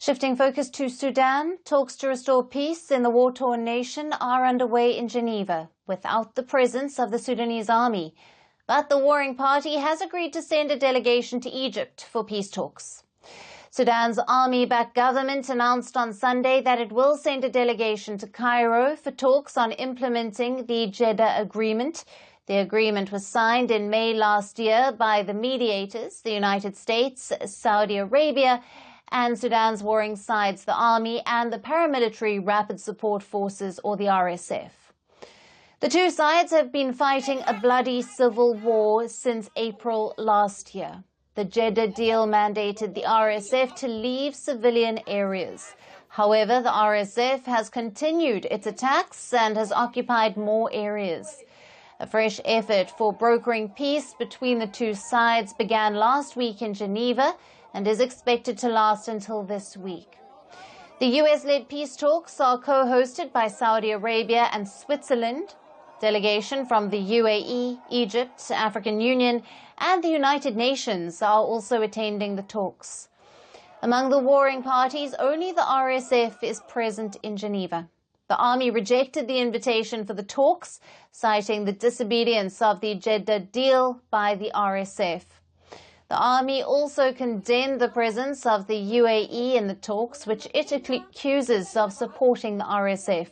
Shifting focus to Sudan, talks to restore peace in the war-torn nation are underway in Geneva without the presence of the Sudanese army. But the warring party has agreed to send a delegation to Egypt for peace talks. Sudan's army-backed government announced on Sunday that it will send a delegation to Cairo for talks on implementing the Jeddah Agreement. The agreement was signed in May last year by the mediators, the United States, Saudi Arabia, and Sudan's warring sides, the army and the paramilitary Rapid Support Forces, or the RSF. The two sides have been fighting a bloody civil war since April last year. The Jeddah deal mandated the RSF to leave civilian areas. However, the RSF has continued its attacks and has occupied more areas. A fresh effort for brokering peace between the two sides began last week in Geneva and is expected to last until this week. The US-led peace talks are co-hosted by Saudi Arabia and Switzerland. Delegation from the UAE, Egypt, African Union, and the United Nations are also attending the talks. Among the warring parties, only the RSF is present in Geneva. The army rejected the invitation for the talks, citing the disobedience of the Jeddah deal by the RSF. The army also condemned the presence of the UAE in the talks, which it accuses of supporting the RSF.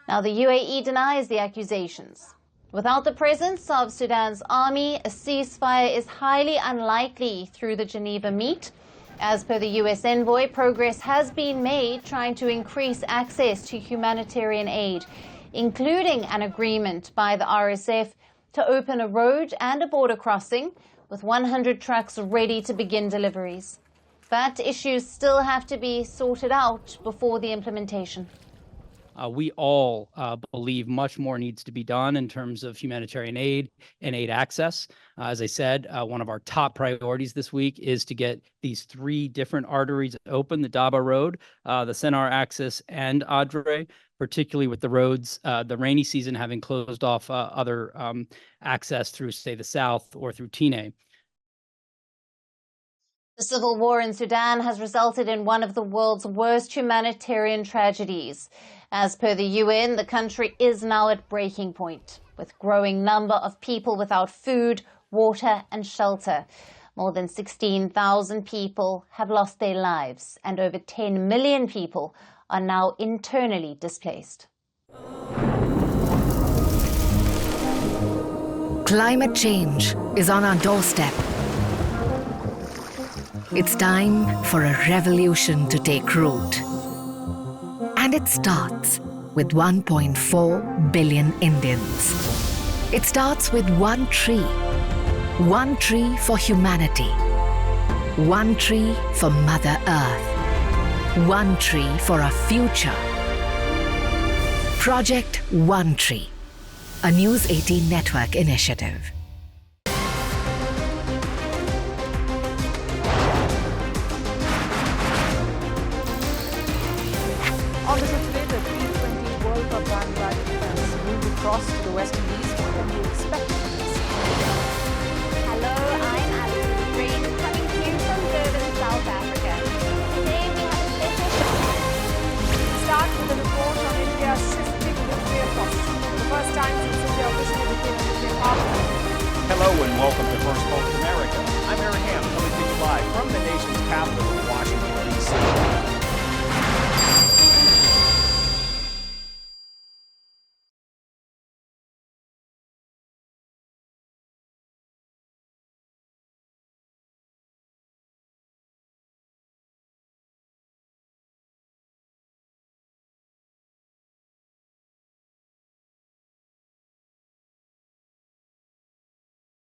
Now, the UAE denies the accusations. Without the presence of Sudan's army, a ceasefire is highly unlikely through the Geneva meet. As per the US envoy, progress has been made trying to increase access to humanitarian aid, including an agreement by the RSF to open a road and a border crossing, with 100 trucks ready to begin deliveries. But issues still have to be sorted out before the implementation. We all believe much more needs to be done in terms of humanitarian aid and aid access. As I said, one of our top priorities this week is to get these three different arteries open, the Daba Road, the Sennar Axis, and Adre, particularly with the roads, the rainy season having closed off other access through, say, the south or through Tine. The civil war in Sudan has resulted in one of the world's worst humanitarian tragedies. As per the UN, the country is now at breaking point, with growing number of people without food, water and shelter. More than 16,000 people have lost their lives, and over 10 million people are now internally displaced. Climate change is on our doorstep. It's time for a revolution to take root. And it starts with 1.4 billion Indians. It starts with one tree for humanity, one tree for Mother Earth, one tree for a future. Project One Tree, a News 18 network initiative. Across to the West Indies, what can you expect from this? Hello, I'm Alison Green, coming to you from Durban, South Africa. Today we have a special show. It starts with a report on India's shifting nuclear posture. For the first time since India officially became a nuclear power. Hello and welcome to Firstpost America. I'm Eric Ham, coming to you live from the nation's capital, Washington, D.C.